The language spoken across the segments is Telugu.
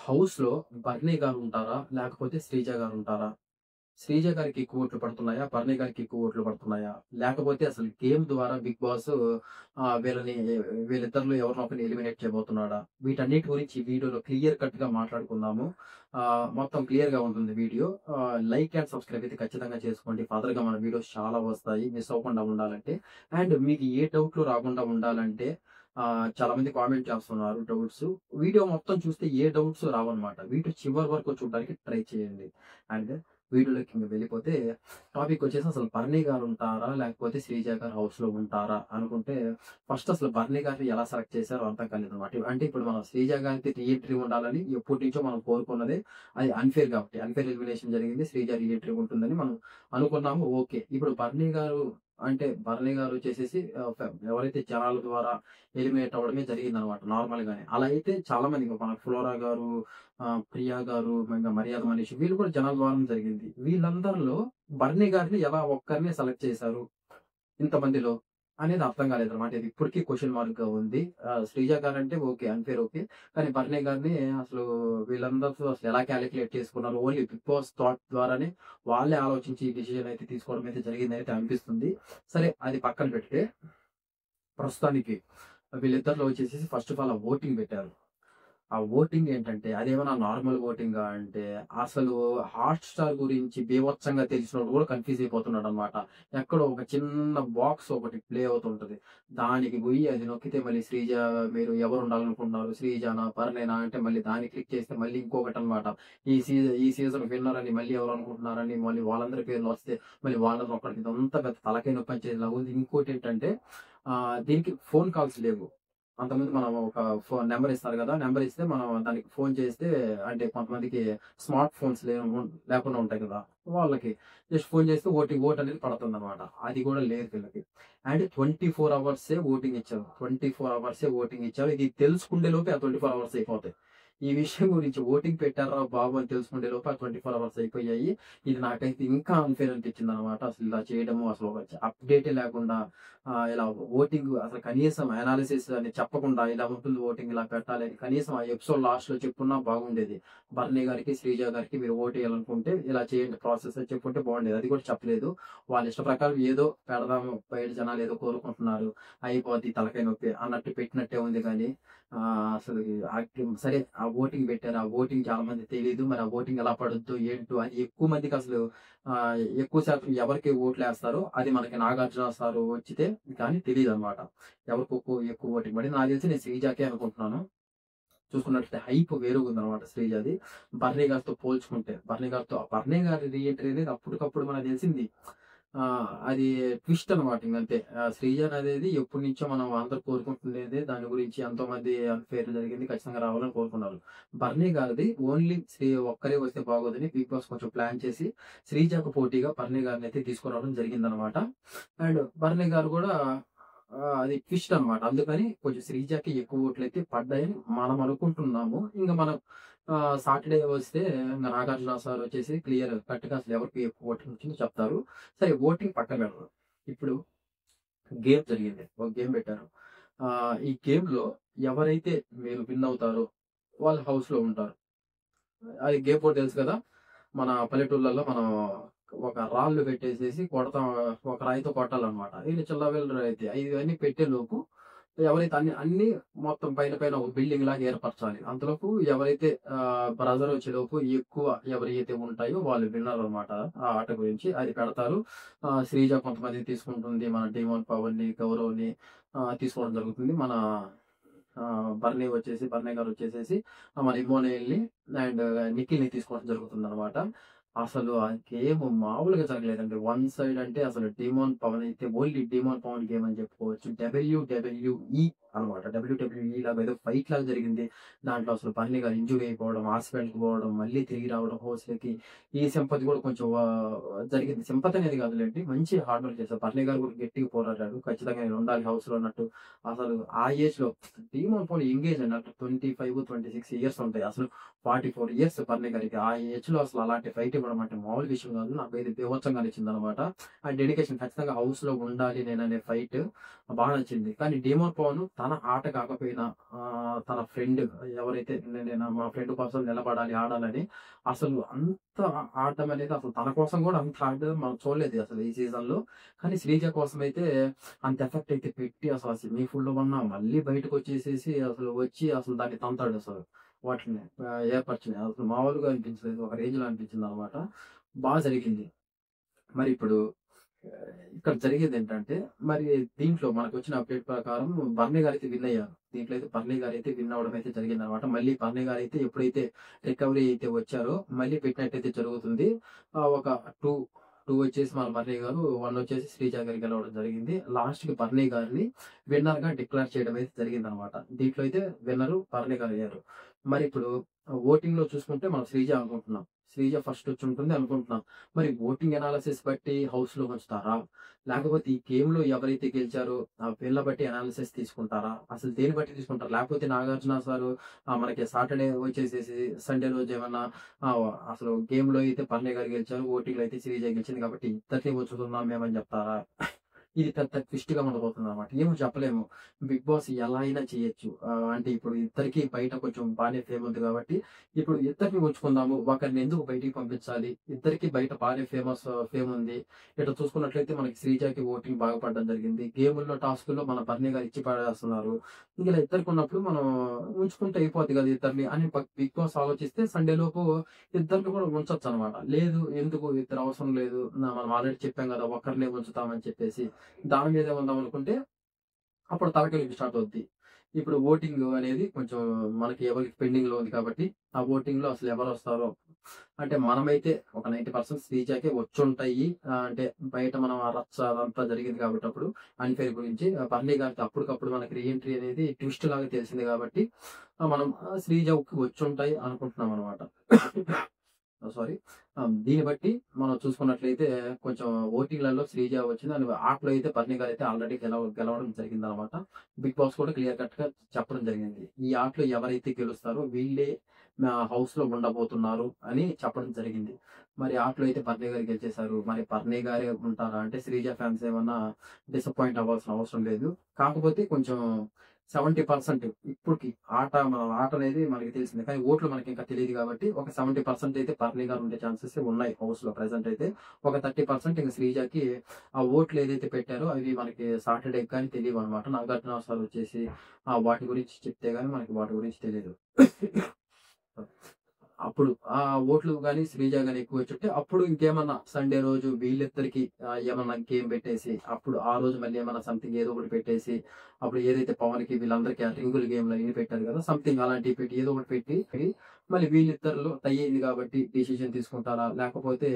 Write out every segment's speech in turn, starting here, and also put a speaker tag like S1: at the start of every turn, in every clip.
S1: హౌస్‌లో బర్నీ గారుంటారా? లేకపోతే శ్రీజ గారుంటారా? శ్రీజ గారికి ఎక్కువ ఓట్లు పడుతున్నాయా? బర్నీ గారికి ఎక్కువ ఓట్లు పడుతున్నాయా? లేకపోతే అసలు గేమ్ ద్వారా బిగ్ బాస్ వీళ్ళిద్దరిలో ఎవరినో ఒకరిని ఎలిమినేట్ చేయబోతున్నాడా? వీటన్నిటి గురించి ఈ వీడియోలో క్లియర్ కట్‌గా మాట్లాడుకుందాము. మొత్తం క్లియర్‌గా ఉంటుంది వీడియో. లైక్ అండ్ సబ్స్క్రైబ్ అయితే ఖచ్చితంగా చేసుకోండి. ఫర్దర్‌గా మన వీడియోస్ చాలా వస్తాయి. మిస్ అవ్వకుండా ఉండాలంటే. అండ్ మీకు ఏ డౌట్‌లు రాకుండా ఉండాలంటే చాలా మంది కామెంట్ చేస్తున్నారు డౌట్స్. వీడియో మొత్తం చూస్తే ఏ డౌట్స్ రావన్నమాట. వీడియో చివరి వరకు చూడడానికి ట్రై చేయండి. అండ్ వీడియోలోకి ఇంక వెళ్ళిపోతే టాపిక్ వచ్చేసి అసలు బర్నీ గారు ఉంటారా? లేకపోతే శ్రీజ గారు హౌస్‌లో ఉంటారా? అనుకుంటే ఫస్ట్ అసలు బర్నీ గారిని ఎలా సెలెక్ట్ చేశారో అర్థం కాలేదన్నమాట. అంటే ఇప్పుడు మనం శ్రీజ గారికి రీ ఎంట్రీ ఉండాలని ఎప్పటినుంచో మనం కోరుకున్నదే. అది అన్‌ఫెయిర్ కాబట్టి. అన్‌ఫెయిర్ ఎలిమినేషన్ జరిగింది. శ్రీజ రీ ఎంట్రీ ఉంటుందని మనం అనుకున్నాము. ఓకే. ఇప్పుడు బర్నీ గారు అంటే బర్నీ గారు వచ్చేసేసి ఎవరైతే జనాల ద్వారా ఎలిమినేట్ అవ్వడమే జరిగిందనమాట నార్మల్‌గానే. అలా అయితే చాలా మంది మన ఫ్లోరా గారు, ప్రియా గారు, ఇంక మర్యాద మనీష్ వీళ్ళు కూడా జనాల ద్వారానే జరిగింది. వీళ్ళందరిలో బర్నీ గారిని ఎలా ఒక్కరినే సెలెక్ట్ చేశారు ఇంతమందిలో అనేది అర్థం కాలేదనమాట. ఇది ఇప్పటికి క్వెషన్ మార్క్‌గా ఉంది. Sreeja guarantee okay. Unfair okay. కానీ బర్నీ గారిని అసలు వీళ్ళందరితో అసలు ఎలా కాలిక్యులేట్ చేసుకున్నారు? ఓన్లీ బిగ్ బాస్ థాట్ ద్వారానే వాళ్ళే ఆలోచించి ఈ డిసిషన్ అయితే తీసుకోవడం అయితే జరిగిందనైతే అనిపిస్తుంది. సరే అది పక్కన పెడితే ప్రస్తుతానికి వీళ్ళిద్దరిలో వచ్చేసేసి ఫస్ట్ ఆఫ్ ఆల్ ఓటింగ్ పెట్టారు. ఆ ఓటింగ్ ఏంటంటే అదేమన్నా నార్మల్ ఓటింగా అంటే అసలు హాట్‌స్టార్ గురించి బీభత్సంగా తెలిసినోడు కూడా కన్‌ఫ్యూజ్ అయిపోతున్నాడన్నమాట. ఎక్కడో ఒక చిన్న బాక్స్ ఒకటి ప్లే అవుతుంటది. దానికి పోయి అది నొక్కితే మళ్ళీ శ్రీజ మీరు ఎవరు ఉండాలనుకుంటున్నారు? శ్రీజనా? పర్ణేనా? అంటే మళ్ళీ దాన్ని క్లిక్ చేస్తే మళ్ళీ ఇంకొకటన్నమాట. ఈ సీజన్ విన్నర్ అని మళ్ళీ ఎవరు అనుకుంటున్నారని మళ్ళీ వాళ్ళందరి పేర్లు వస్తే మళ్ళీ వాళ్ళని నొక్కడం ఇదంతా పెద్ద తలకాయ నొప్పి వచ్చేలాగా ఉంది. ఇంకోటేంటంటే దీనికి ఫోన్ కాల్స్ లేవు. అంతకుముందు మనం ఒక నంబర్ ఇస్తారు గదా! నంబర్ ఇస్తే మనం దానికి ఫోన్ చేస్తే అంటే కొంతమందికి స్మార్ట్ ఫోన్స్ లేకుండా ఉంటాయి కదా! వాళ్ళకి జస్ట్ ఫోన్ చేస్తే ఓట్ అనేది పడుతుందన్నమాట. అది గూడా లేదు వీళ్ళకి. అండ్ 24 అవర్సే ఓటింగ్ ఇచ్చారు. 24 అవర్సే ఓటింగ్ ఇచ్చారు. ఇది తెలుసుకునే లోపే ఆ 24 అవర్స్ అయిపోతాయి. ఈ విషయం గురించి ఓటింగ్ పెట్టారా బాబు అని తెలుసుకునే లోపు ఆ 24 అవర్స్ అయిపోయాయి. ఇది నాకైతే ఇంకా అన్‌ఫెయిర్ అనిపించిందన్నమాట. అసలు ఇలా చేయడము అసలు ఒక అప్డేటే లేకుండా ఇలా ఓటింగ్ అసలు కనీసం అనాలిసిస్ అని చెప్పకుండా ఇలా ఉంటుంది ఓటింగ్ ఇలా పెట్టాలి అని కనీసం ఆ ఎపిసోడ్ లాస్ట్‌లో చెప్పున్నా బాగుండేది. బర్నీ గారికి, శ్రీజ గారికి మీరు ఓటేయాలనుకుంటే ఇలా చేయండి ప్రాసెస్ అని చెప్పుంటే బాగుండేది. అది కూడా చెప్పలేదు. వాళ్ళ ఇష్ట ప్రకారం ఏదో పెడదాము బయట జనాలు ఏదో కోరుకుంటున్నారు. అయిపోద్ది తలకాయ నొప్పి అన్నట్టు పెట్టినట్టే ఉంది గానీ అసలు సరే ఆ ఓటింగ్ పెట్టారు. ఆ ఓటింగ్ చాలా మందికి తెలీదు. మరి ఆ ఓటింగ్ ఎలా పడుద్దో ఏంటో అని ఎక్కువ మందికి అసలు ఎక్కువ శాతం ఎవరికి ఓట్లేస్తారో అది మనకి నాగార్జున సారు వచ్చితే కానీ తెలీదనమాట. ఎవరికి ఎక్కువ ఓటింగ్ పడింది. నాకు తెలిసి నేను శ్రీజాకే అనుకుంటున్నాను. చూసుకున్నట్లయితే హైప్ వేరుగుందనమాట శ్రీజాది. బర్నీ గారితో పోల్చుకుంటే. బర్నీ గారి రీ ఎంట్రీ అనేది అప్పటికప్పుడు మనకు తెలిసింది. అది ట్విస్ట్ అనమాట ఇంగంతే. శ్రీజ అనేది ఎప్పటినుంచో మనం అందరూ కోరుకుంటుండేదే. దాని గురించి ఎంతోమంది అన్‌ఫెయిర్ జరిగింది. ఖచ్చితంగా రావాలని కోరుకున్నారు. బర్నీ గారిది ఓన్లీ ఒక్కరే వస్తే బాగోదని బిగ్ బాస్ కొంచెం ప్లాన్ చేసి శ్రీజకు పోటీగా బర్నీ గారినైతే తీసుకురావడం జరిగిందనమాట. అండ్ బర్నీ గారు గూడా అది ట్విస్ట్ అనమాట. అందుకని కొంచెం శ్రీజకి ఎక్కువ ఓట్లయితే పడ్డాయని మనం అనుకుంటున్నాము. ఇంక మనం సాటర్‌డే వస్తే ఇంగ నాగార్జున సార్ వచ్చేసి క్లియర్ కట్‌గా అసలు ఎవరికి ఎక్కువ ఓటింగ్ వచ్చిందో చెప్తారు. సరే ఓటింగ్ పక్కన పెడదాం. ఇప్పుడు గేమ్ జరిగింది. ఒక గేమ్ పెట్టారు. ఈ గేమ్‌లో ఎవరైతే మీరు విన్ అవుతారో వాళ్ళు హౌస్‌లో ఉంటారు. అది గేమ్ కూడా తెలుసు కదా! మన పల్లెటూర్లలో మనం ఒక రాళ్ళు పెట్టేసేసి కొడతాం. ఒక రాయితో కొట్టాలన్నమాట. ఈళ్ళు చిల్లపిల్లలు అయితే ఇవన్నీ పెట్టేలోపు ఎవరైతే అన్ని మొత్తం పైన పైన ఒక బిల్డింగ్ లాగా ఏర్పరచాలి. అంతలోపు ఎవరైతే బ్రజర్ వచ్చేలోపు ఎక్కువ ఎవరైతే ఉంటాయో వాళ్ళు విన్నర్ అన్నమాట. ఆ ఆట గురించి అది పెడతారు. శ్రీజ కొంతమందిని తీసుకుంటుంది. మన డీమోన్ పవన్‌ని, గౌరవ్‌ని తీసుకోవడం జరుగుతుంది. మన బర్నీ గారు వచ్చేసేసి మన ఇమ్మోనేల్‌ని అండ్ నిఖిల్‌ని తీసుకోవడం జరుగుతుందనమాట. అసలు ఆ గేమ్ మామూలుగా జరగలేదండి. వన్ సైడ్ అంటే అసలు డీమోన్ పవన్ అయితే ఓన్లీ డీమోన్ పవన్ గేమ్ అని చెప్పుకోవచ్చు. డబ్ల్యూడబ్ల్యూఈ అనమాట. డబ్ల్యూడబ్ల్యూఈ లాగా ఏదో ఫైట్ లాగా జరిగింది. దాంట్లో అసలు బర్నీ గారు ఇంజ్యూర్ అయిపోవడం, హాస్పిటల్‌కి పోవడం, మళ్ళీ తిరిగి రావడం హౌస్‌లోకి. ఈ సింపతి కూడా కొంచెం జరిగింది. సింపతి అనేది కాదులెండి. మంచి హార్డ్ వర్క్ చేశారు. బర్నీ గారు కూడా గట్టిగా పోరాడాడు. ఖచ్చితంగా నేను ఉండాలి హౌస్‌లో అన్నట్టు. అసలు ఆ ఏజ్‌లో డీమోన్ పవన్ యంగ్ ఏజ్ అండి. అటు 25, 26 ఇయర్స్ ఉంటాయి. అసలు 44 ఇయర్స్ బర్నీ గారికి. ఆ ఏజ్‌లో అసలు అలాంటి ఫైట్ ఇవ్వడం అంటే మామూలు విషయం కాదు. నాకైతే బీభత్సంగా నచ్చిందనమాట. ఆ డెడికేషన్ ఖచ్చితంగా హౌస్‌లో ఉండాలి నేననే ఫైట్ బాగా నచ్చింది. కానీ డీమోన్ పవన్ తన ఆట కాకపోయినా తన ఫ్రెండ్ ఎవరైతే నేను మా ఫ్రెండ్ కోసం నిలబడాలి, ఆడాలని అసలు అంత ఆడడం అనేది అసలు తన కోసం కూడా అంత ఆడడం మనం చూడలేదు అసలు ఈ సీజన్‌లో. కానీ శ్రీజ కోసం అయితే అంత ఎఫెక్ట్ అయితే పెట్టి అసలు ఆ స్విమ్మింగ్ పూల్‌లో ఉన్న మళ్ళీ బయటకొచ్చేసేసి అసలు వచ్చి అసలు దాన్ని తంతాడసలు. వాటిని ఏర్పరిచినయి. అసలు మామూలుగా అనిపించలేదు. ఒక రేంజ్‌లో అనిపించిందనమాట. జరిగింది. మరిప్పుడు ఇక్కడ జరిగేదేంటంటే, మరి దీంట్లో మనకొచ్చిన అప్‌డేట్ ప్రకారం బర్నీ గారైతే విన్ అయ్యారు. దీంట్లో అయితే బర్నీ గారైతే విన్ అవ్వడం అయితే జరిగిందనమాట. మళ్ళీ బర్నీ గారైతే ఎప్పుడైతే రికవరీ అయితే వచ్చారో, మళ్ళీ పెట్టినట్టయితే జరుగుతుంది. ఒక 2 వచ్చేసి మన బర్నీ గారు, 1 వచ్చేసి శ్రీజ గారు గెలవడం జరిగింది. లాస్ట్‌కి బర్నీ గారిని విన్నర్‌గా డిక్లేర్ చేయడం అయితే జరిగిందనమాట. దీంట్లో అయితే విన్నరు బర్నీ గారయ్యారు. మరిప్పుడు ఓటింగ్‌లో చూసుకుంటే మనం శ్రీజ అనుకుంటున్నాం. శ్రీజ ఫస్ట్ వచ్చుంటుంది అనుకుంటున్నాం. మరి ఓటింగ్ అనాలిసిస్ బట్టి హౌస్‌లో ఉంచుతారా? లేకపోతే ఈ గేమ్‌లో ఎవరైతే గెలిచారో వీళ్ళ బట్టి అనాలిసిస్ తీసుకుంటారా? అసలు దేన్ని బట్టి తీసుకుంటారు? లేకపోతే నాగార్జున సారు మనకి సాటర్‌డే వచ్చేసేసి సండే రోజు ఏమన్నా అసలు గేమ్‌లో అయితే పర్ణయ్య గారు గెలిచారు. ఓటింగ్‌లో అయితే శ్రీజ గెలిచింది కాబట్టి ఇద్దరిని ఉంచుతున్నాం మేమని చెప్తారా? ఇది పెద్ద ట్విస్ట్‌గా ఉండబోతుందన్నమాట. ఏమో చెప్పలేము. 'బిగ్ బాస్' ఎలా అయినా చేయొచ్చు. అంటే ఇప్పుడు ఇద్దరికీ బయట కొంచెం బానే ఫేమ్ ఉంది కాబట్టి, ఇప్పుడు ఇద్దరిని ఉంచుకుందాము. ఒకరిని ఎందుకు బయటికి పంపించాలి? ఇద్దరికీ బయట బానే ఫేమ్ ఉంది. ఇటు చూసుకున్నట్లయితే మనకి శ్రీజకి ఓటింగ్ బాగా పడడం జరిగింది. గేముల్లో, టాస్కుల్లో మన బర్నీ గారు ఇచ్చి పడేస్తున్నారు. ఇలా ఇద్దరికి ఉన్నప్పుడు మనం ఉంచుకుంటే అయిపోద్ది కదా ఇద్దరిని అని 'బిగ్ బాస్' ఆలోచిస్తే సండే లోపు ఇద్దరిని కూడా ఉంచొచ్చనమాట. లేదు ఎందుకు ఇద్దరు అవసరం లేదు. మనం ఆల్రెడీ చెప్పాం కదా! ఒక్కరినే ఉంచుతామని చెప్పేసి. దాని మీదే ఉందామనుకుంటే అప్పుడు తలకాయ స్టార్ట్ అవుద్ది. ఇప్పుడు ఓటింగ్ అనేది కొంచెం మనకి ఎవరికి పెండింగ్‌లో ఉంది కాబట్టి, ఆ ఓటింగ్‌లో అసలు ఎవరొస్తారో అంటే మనమైతే ఒక 90% శ్రీజాకే వచ్చుంటాయి. అంటే బయట మనం ఆ రచ్చ అదంతా జరిగింది కాబట్టి అప్పుడు అన్‌ఫెయిర్ గురించి బర్నీ గారికి అప్పటికప్పుడు మనకి రీ ఎంట్రీ అనేది ట్విస్ట్ లాగా తెలిసింది కాబట్టి మనం శ్రీజకి వచ్చుంటాయి అనుకుంటున్నామనమాట. సారీ. దీన్ని బట్టి మనం చూసుకున్నట్లయితే కొంచెం ఓటింగ్‌లలో శ్రీజ వచ్చింది. అండ్ ఆటలో అయితే బర్నీ గారైతే ఆల్రెడీ గెలవడం జరిగిందనమాట. బిగ్ బాస్ కూడా క్లియర్ కట్‌గా చెప్పడం జరిగింది. ఈ ఆటలో ఎవరైతే గెలుస్తారో వీళ్ళే హౌస్‌లో ఉండబోతున్నారు అని చెప్పడం జరిగింది. మరి ఆటలో అయితే బర్నీ గారు గెలిచేసారు. మరి బర్నీ గారే ఉంటారా? అంటే శ్రీజ ఫ్యాన్స్ ఏమన్నా డిసప్పాయింట్ అవ్వాల్సిన అవసరం లేదు. కాకపోతే కొంచెం 70% ఇప్పటికి ఆట అనేది మనకి తెలిసిందే. కానీ ఓట్లు మనకింకా తెలీదు గాబట్టి, ఒక 70% అయితే బర్నీ గారు ఉండే ఛాన్సెస్ ఉన్నాయి హౌస్‌లో ప్రెజెంట్ అయితే. ఒక 30% ఇంక శ్రీజకి ఆ ఓట్లు ఏదైతే పెట్టారో అవి మనకి సాటర్‌డేకి గాని తెలీవనమాట. నాగార్జున సార్ వచ్చేసి వాటి గురించి చెప్తే గాని మనకి వాటి గురించి తెలీదు. అప్పుడు ఆ ఓట్లు గాని, శ్రీజ గాని ఎక్కువొచ్చుంటే అప్పుడు ఇంకేమన్నా సండే రోజు వీళ్ళిద్దరికి ఏమన్నా గేమ్ పెట్టేసి, అప్పుడు ఆ రోజు మళ్ళీ ఏమన్నా సంథింగ్ ఏదో ఒకటి పెట్టేసి, అప్పుడు ఏదైతే పవన్‌కి వీళ్ళందరికీ ఆ రింగుల గేమ్‌లు అయన్నీ పెట్టారు కదా! సంథింగ్ అలాంటివి పెట్టి ఏదో ఒకటి పెట్టి మళ్ళీ వీళ్ళిద్దరిలో టై అయింది కాబట్టి డెసిషన్ తీసుకుంటారా? లేకపోతే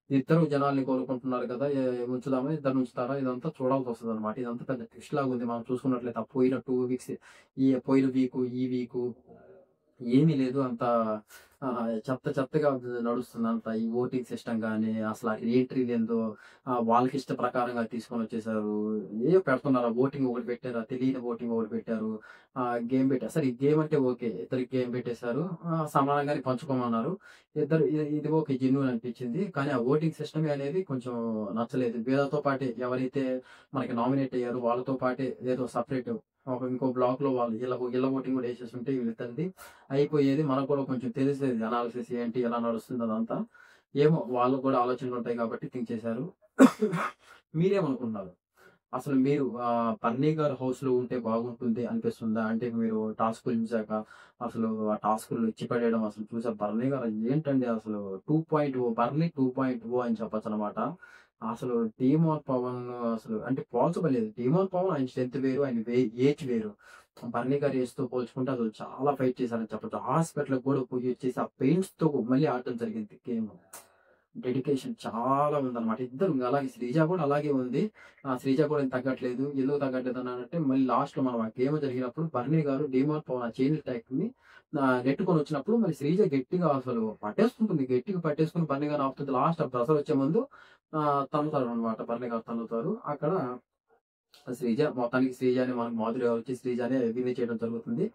S1: ఇద్దరు జనాల్ని కోరుకుంటున్నారు కదా! ఉంచుదామా? ఇద్దరిని ఉంచుతారా? ఇదంతా చూడాల్సొస్తదనమాట. ఇదంతా పెద్ద ట్విస్ట్ లాగుంది. మనం చూసుకున్నట్లయితే ఆ పోయిన 2 వీక్స్ పోయిన వీకు, ఈ వీకు ఏమీ లేదు. అంతా చెత్తగా నడుస్తుంది అంతా. ఈ ఓటింగ్ సిస్టమ్ గాని, అసల ఎంట్రీలేందో వాళ్ళకి ఇష్ట ప్రకారంగా తీసుకొనొచ్చేసారు. ఏయో పెడుతున్నారు. ఆ ఓటింగ్ ఒకటి పెట్టారు. ఆ తెలియని ఓటింగ్ ఒకటి పెట్టారు. గేమ్ పెట్టారు. సరే ఈ గేమ్ అంటే ఓకే. ఇద్దరికి గేమ్ పెట్టేసారు. సమానంగానే పంచుకోమన్నారు. ఇది ఓకే. జెన్యూన్ అనిపించింది. కానీ ఆ ఓటింగ్ సిస్టమే అనేది కొంచెం నచ్చలేదు. వీళ్ళతో పాటే ఎవరైతే మనకి నామినేట్ అయ్యారో వాళ్ళతో పాటే ఏదో సెపరేట్ ఇంకో బ్లాక్‌లో వాళ్ళు ఈళ్ళ ఓటింగ్ కూడా ఏసేసుంటే వీళ్ళిద్దరిది అయిపోయేది. మనకు కూడా కొంచెం తెలిసేది అనాలిసిస్ ఏంటి, ఎలా నడుస్తుంది అదంతా. ఏమో వాళ్ళకి కూడా ఆలోచనలుంటాయి కాబట్టి థింక్ చేశారు. మీరేమనుకుంటున్నారు? అసలు మీరు బన్నీ గారు హౌస్‌లో ఉంటే బాగుంటుంది అనిపిస్తుందా? అంటే మీరు టాస్కులు చూసాక అసలు ఆ టాస్కులు ఇచ్చి పడేయడం అసలు చూసారు. బర్నీ గారు ఏంటండి అసలు 2.0 బర్నీ 2.0 అని చెప్పొచ్చనమాట. అసలు 'టీమోన్ పవన్' అసలు అంటే పోల్చబడలేదు. 'టీమోన్ పవన్' ఆయన స్ట్రెంత్ వేరు. ఆయన ఏజ్ వేరు. బర్నీ గారి ఏజ్‌తో పోల్చుకుంటే అసలు చాలా ఫైట్ చేశారని చెప్పొచ్చు. హాస్పిటల్‌కి కూడా పోయొచ్చేసి ఆ పెయిన్స్‌తో మళ్ళీ ఆడడం జరిగింది గేమ్. డెడికేషన్ చాలా ఉందన్నమాట. ఇద్దరు అలాగే శ్రీజ కూడా అలాగే ఉంది. శ్రీజ కూడా ఏం తగ్గట్లేదు. ఎందుకు తగ్గట్లేదు అన్నానంటే మళ్ళీ లాస్ట్‌లో మనం ఆ గేమ్ జరిగినప్పుడు బర్నీ గారు డీమార్ట్ పవన్ ఆ చైన్ అటాక్‌ని నెట్టుకొనొచ్చినప్పుడు మరి శ్రీజ గట్టిగా అసలు పట్టేసుకుంటుంది. గట్టిగా పట్టేసుకొని బర్నీ గారిని ఆపుతుంది. లాస్ట్ ఆ బజర్ వచ్చే ముందు తన్నుతారనమాట. బర్నీ గారు తన్నుతారు. అక్కడ మొత్తానికి శ్రీజని మనకు మాధురి గారు వచ్చి శ్రీజనే విన్ చేయడం జరుగుతుంది.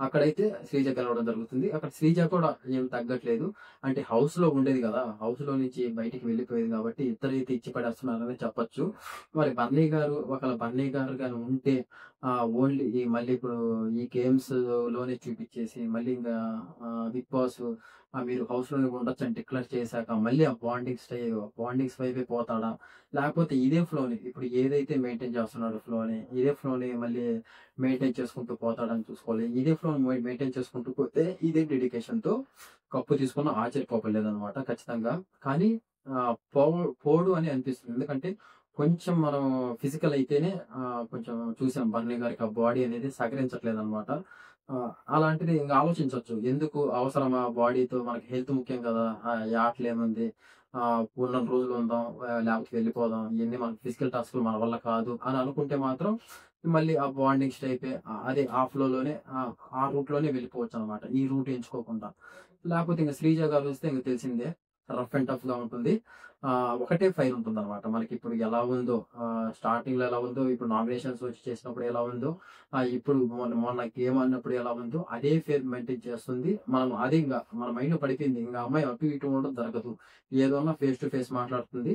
S1: అక్కడైతే శ్రీజ గెలవడం జరుగుతుంది. అక్కడ శ్రీజ కూడా ఏం తగ్గట్లేదు. అంటే హౌస్‌లో ఉండేది గదా! హౌస్‌లో నుంచి బయటికి వెళ్ళిపోయేది గాబట్టి ఇద్దరైతే ఇచ్చి పడేస్తున్నారని చెప్పొచ్చు. మరి బన్నీ గారు ఒకవేళ బన్నీ గారు గాని ఉంటే ఓన్లీ మళ్ళీ ఇప్పుడు ఈ గేమ్స్ లోనే చూపించేసి మళ్ళీ ఇంకా బిగ్ బాస్ మీరు హౌస్ లోనే ఉండొచ్చు అని డిక్లేర్ చేశాక మళ్ళీ ఆ బాండింగ్స్ వైపే పోతాడా, లేకపోతే ఇదే ఫ్లోని ఇప్పుడు ఏదైతే మెయింటైన్ చేస్తున్నాడో ఫ్లోని ఇదే ఫ్లోని మళ్ళీ మెయింటైన్ చేసుకుంటూ పోతాడని చూసుకోవాలి. ఇదే ఫ్లో మెయింటైన్ చేసుకుంటూ పోతే ఇదే డెడికేషన్ తో కప్పు తీసుకున్న ఆశ్చర్యపోకలేదన్నమాట ఖచ్చితంగా. కానీ పోడు అని అనిపిస్తుంది. ఎందుకంటే కొంచెం మనం ఫిజికల్ అయితేనే కొంచెం చూసాం బర్నీ గారికి ఆ బాడీ అనేది సహకరించట్లేదనమాట. అలాంటిది ఇంక ఆలోచించొచ్చు. ఎందుకు అవసరమా బాడీతో, మనకి హెల్త్ ముఖ్యం కదా! ఈ ఆటలేముంది, ఉన్నన్ని రోజులు ఉందాం, లేకపోతే వెళ్ళిపోదాం. ఇయన్నీ మనకి ఫిజికల్ టాస్క్‌లు మన వల్ల కాదు అని అనుకుంటే మాత్రం మళ్ళీ ఆ బాండింగ్స్ టైపే అదే ఆ ఫ్లోలోనే ఆ రూట్‌లోనే వెళ్ళిపోవచ్చనమాట. ఈ రూట్ ఎంచుకోకుండా. లేకపోతే ఇంక శ్రీజ గారు వస్తే ఇంక తెలిసిందే. రఫ్ అండ్ టఫ్‌గా ఉంటుంది. ఒకటే ఫైర్ ఉంటుందనమాట. మనకిప్పుడు ఎలా ఉందో స్టార్టింగ్‌లో ఎలా ఉందో, ఇప్పుడు నామినేషన్స్ వచ్చి చేసినప్పుడు ఎలా ఉందో, ఇప్పుడు మొన్న మొన్న గేమ్ ఆడినప్పుడు ఎలా ఉందో అదే ఫేర్ మెయింటైన్ చేస్తుంది. మనం అదే ఇంగ మన మైండ్‌లో పడిపోయింది. ఇంగ అమ్మాయి అటు ఇటు ఉండడం జరగదు. ఏదున్నా ఫేస్ టు ఫేస్ మాట్లాడుతుంది.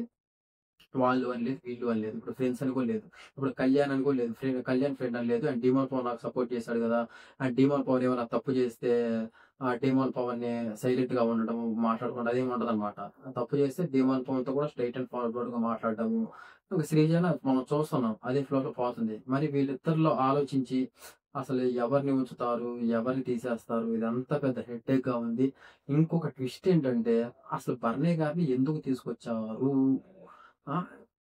S1: వాళ్ళు అని లేదు, వీళ్ళు అని లేదు. ఇప్పుడు ఫ్రెండ్స్ అని కూడా లేదు. ఇప్పుడు కళ్యాణ్ అని కూడా లేదు. కళ్యాణ్ ఫ్రెండ్ అని లేదు. అండ్ డీమాల్ పవన్ నాకు సపోర్ట్ చేశాడు కదా! అండ్ డీమాల్ పవన్ ఏమైనా తప్పు చేస్తే డీమాల్ పవన్‌ని సైలెంట్‌గా ఉండడం, మాట్లాడకుండా అదేమి ఉండదనమాట. తప్పు చేస్తే డీమాల్ పవన్‌తో కూడా స్ట్రెయిట్ అండ్ ఫార్వర్డ్‌గా మాట్లాడడము. ఇంక శ్రీజన మనం చూస్తున్నాం. అదే ఫ్లోలో పోతుంది. మరి వీళ్ళిద్దరిలో ఆలోచించి అసలు ఎవరిని ఉంచుతారు? ఎవరిని తీసేస్తారు? ఇదంతా పెద్ద హెడ్‌ఏక్‌గా ఉంది. ఇంకొక ట్విస్ట్ ఏంటంటే అసలు బర్నీ గారిని ఎందుకు తీసుకొచ్చారు? ఆ!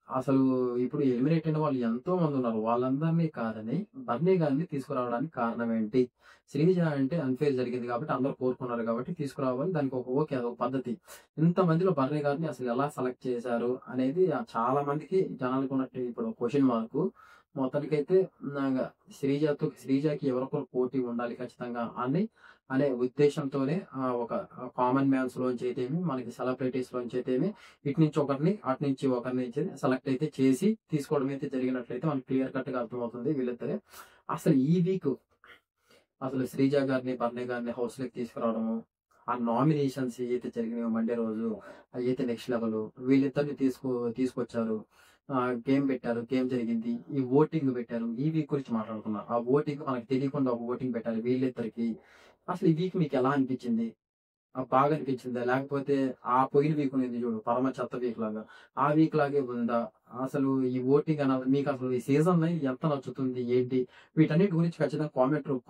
S1: అసలు ఇప్పుడు ఎలిమినేట్ అయిన వాళ్ళు ఎంతో మందున్నారు. వాళ్ళందరిని కాదని బర్నీ గారిని తీసుకురావడానికి కారణం ఏంటి? శ్రీజ అంటే అన్‌ఫెయిర్ జరిగింది కాబట్టి అందరూ కోరుకున్నారు కాబట్టి తీసుకురావాలి. దానికి ఒక ఓకే. అదొక పద్ధతి. ఇంతమందిలో బర్నీ గారిని అసలు ఎలా సెలెక్ట్ చేశారు అనేది చాలా మందికి జనాలకున్నట్టు ఇప్పుడు క్వెషన్ మార్కు. మొత్తానికైతే ఇంగ శ్రీజకి ఎవరొకరు పోటీ ఉండాలి ఖచ్చితంగా అనే ఉద్దేశంతోనే ఒక కామన్ మ్యాన్స్‌లోంచి అయితేమి, మనకి సెలబ్రిటీస్‌లోంచి అయితేమి ఇటు నుంచి ఒకరిని, అటు నుంచి ఒకరిని సెలెక్ట్ అయితే చేసి తీసుకోవడం అయితే జరిగినట్లయితే మనకి క్లియర్ కట్‌గా అర్థమవుతుంది వీళ్ళిద్దరే. అసలు ఈ వీక్ అసలు శ్రీజ గారిని, బర్నీ గారిని హౌస్‌లోకి తీసుకురావడము, ఆ నామినేషన్స్ ఏయైతే జరిగినాయో మండే రోజు అయ్యైతే నెక్స్ట్ లెవెలు. వీళ్ళిద్దరిని తీసుకొచ్చారు. గేమ్ పెట్టారు. గేమ్ జరిగింది. ఈ ఓటింగ్ పెట్టారు. ఈ వీక్ గురించి మాట్లాడుకుందాం. ఆ ఓటింగ్ మనకు తెలియకుండా ఒక ఓటింగ్ పెట్టారు వీళ్ళిద్దరికి. అసలు ఈ వీక్ మీకెలా అనిపించింది? బాగా అనిపించిందా? లేకపోతే ఆ పోయిన వీక్ ఉన్నింది జూడు. పరమ చెత్త వీక్ లాగా. ఆ వీక్ లాగే ఉందా? అసలు ఈ ఓటింగ్ అన్నది మీకసలు ఈ సీజన్‌ని ఎంత నచ్చుతుంది? ఏంటి? వీటన్నిటి గురించి ఖచ్చితంగా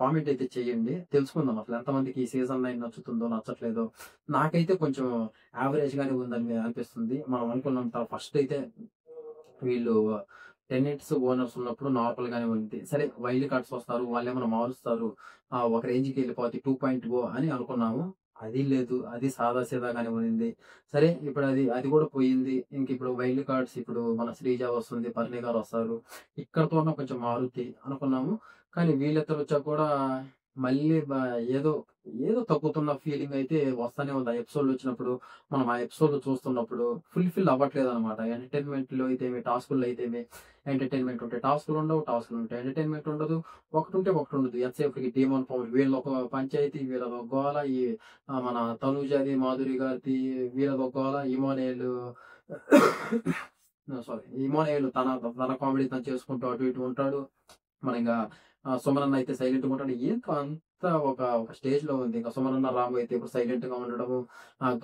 S1: కామెంట్ అయితే చేయండి. తెలుసుకుందాం అసలు ఎంతమందికి ఈ సీజన్ 9 నచ్చుతుందో, నచ్చట్లేదో. నాకైతే కొంచెం యావరేజ్‌గానే ఉందని అనిపిస్తుంది. మనం అనుకున్నంత ఫస్ట్ అయితే వీళ్ళు టెనెంట్స్, ఓనర్స్ ఉన్నప్పుడు నార్మల్‌గానే ఉంది. సరే వైల్డ్ కార్డ్స్ వస్తారు. వాళ్ళేమన్నా మారుస్తారు. ఒక రేంజ్‌కి వెళ్ళిపోద్ది 2.0 అని అనుకున్నాము. అది లేదు. అది సాదా సీదాగానే ఉండింది. సరే ఇప్పుడు అది కూడా పోయింది. ఇంకిప్పుడు వైల్డ్ కార్డ్స్ ఇప్పుడు మన శ్రీజ వస్తుంది. భరణి గారు వస్తారు. ఇక్కడితోనే కొంచెం మారుద్ది అనుకున్నాము. కానీ వీళ్ళిద్దరొచ్చాక కూడా మళ్ళీ ఏదో, ఏదో తగ్గుతున్న ఫీలింగ్ అయితే వస్తానే ఉంది. ఆ ఎపిసోడ్‌లు వచ్చినప్పుడు మనం ఆ ఎపిసోడ్‌లు చూస్తున్నప్పుడు ఫుల్‌ఫిల్ అవ్వట్లేదనమాట. ఎంటర్‌టైన్‌మెంట్‌లో అయితేమి, టాస్కుల్లో అయితేమి ఎంటర్‌టైన్‌మెంట్ ఉంటాయి. టాస్కులు ఉండవు, టాస్కులు ఉంటాయి. ఎంటర్‌టైన్‌మెంట్ ఉండదు. ఒకటుంటే ఒకటుండదు. ఎంతసేపటికి డీమోన్ పవర్ వీళ్ళదొక పంచాయతీ, వీళ్ళదొక గోల. మన తనూజది, మాధురి గారిది వీళ్ళదొక గోల. ఇమానుయేల్ తన తన కామెడీ తను చేసుకుంటూ అటు ఇటు ఉంటాడు. మరింక సుమనన్న అయితే సైలెంట్‌గా ఉంటాడు. ఏంటో అంతా ఒక స్టేజ్‌లో ఉంది. ఇంక సుమనన్న, రాము అయితే ఇప్పుడు సైలెంట్‌గా ఉండడము.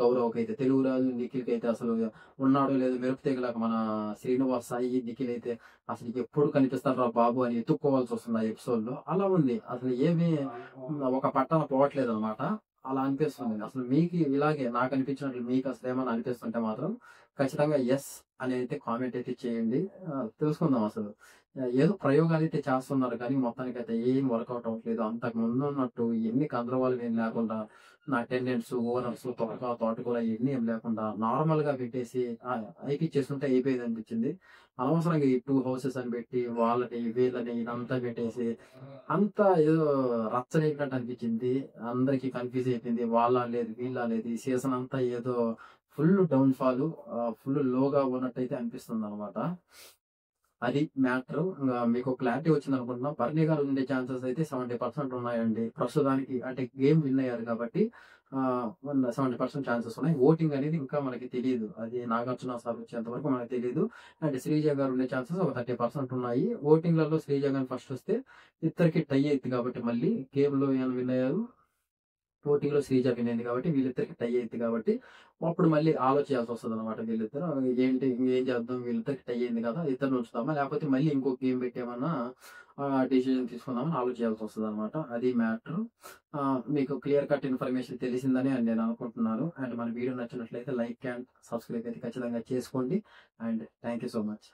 S1: గౌరవ్‌కైతే తెలుగు రాదు. నిఖిల్‌కైతే అసలు ఉన్నాడో లేదో మెరుపుతీగలాగా మన శ్రీనివాస్, సాయి, నిఖిల్ అయితే అసలు ఎప్పుడు కనిపిస్తాడురా బాబు అని ఎతుక్కోవాల్సొస్తుంది ఆ ఎపిసోడ్‌లో. అలా ఉంది. అసలు ఏమి ఒక పట్టాన పోవట్లేదనమాట. అలా అనిపిస్తుంది. అసలు మీకు ఇలాగే నాకనిపించినట్లు మీకు అసలేమన్నా అనిపిస్తుంటే మాత్రం ఖచ్చితంగా యెస్ అని అయితే కామెంట్ అయితే చేయండి. తెలుసుకుందాం అసలు. ఏదో ప్రయోగాలైతే చేస్తున్నారు కానీ మొత్తానికైతే ఏం వర్కౌట్ అవ్వట్లేదు. అంతకు ముందున్నట్టు ఎన్ని గందరగోళం ఏం లేకుండా అటెండెన్స్, ఓనర్స్, తోటకూర ఇయన్నీ ఏం లేకుండా నార్మల్‌గా పెట్టేసి అయిపిచ్చేసుంటే అయిపోయేదనిపించింది. అనవసరంగా ఈ 2 హౌసెస్ అని పెట్టి వాళ్ళని, వీళ్ళని ఇదంతా పెట్టేసి అంతా ఏదో రచ్చ లేపినట్టు అనిపించింది. అందరికి కన్‌ఫ్యూజ్ అయిపోయింది. వాళ్ళ లేదు, వీళ్ళ లేదు. ఈ సీజన్ అంతా ఏదో ఫుల్ డౌన్ ఫాలు, ఫుల్ లోగా ఉన్నట్టయితే అనిపిస్తుందనమాట. అది మ్యాటరు. మీకు క్లారిటీ వచ్చిందనుకుంటున్నా. బర్నీ గారు ఉండే ఛాన్సెస్ అయితే 70% ఉన్నాయండి. ప్రస్తుతానికి అంటే గేమ్ విన్ అయ్యారు కాబట్టి 70% ఛాన్సెస్ ఉన్నాయి. ఓటింగ్ అనేది ఇంకా మనకి తెలీదు. అది నాగార్జున సార్ వచ్చేంత వరకు మనకు తెలీదు. అండ్ శ్రీజ గారు ఉండే ఛాన్సెస్ ఒక 30% ఉన్నాయి. ఓటింగ్‌లలో శ్రీజ గాని ఫస్ట్ వస్తే ఇద్దరికి టై అయిద్ది కాబట్టి మళ్ళీ గేమ్‌లో ఈయన విన్ అయ్యారు. పోటీలో శ్రీజ విన్ అయింది కాబట్టి వీళ్ళిద్దరికి టై అయిద్ది కాబట్టి అప్పుడు మళ్ళీ ఆలోచించాల్సి వస్తదనమాట వీళ్ళిద్దరు. ఏంటి ఏం చేద్దాం వీళ్ళిద్దరికి టై అయింది కదా! ఇద్దరిని ఉంచుదామా? లేకపోతే మళ్ళీ ఇంకో గేమ్ పెట్టేమన్నా డెసిషన్ తీసుకుందామని ఆలోచించాల్సి వస్తదనమాట. అది మ్యాటరు. మీకు క్లియర్ కట్ ఇన్ఫర్మేషన్ తెలిసిందని నేను అనుకుంటున్నాను. అండ్ మన వీడియో నచ్చినట్లయితే లైక్ అండ్ సబ్స్క్రైబ్ అయితే ఖచ్చితంగా చేసుకోండి. And thank you so much.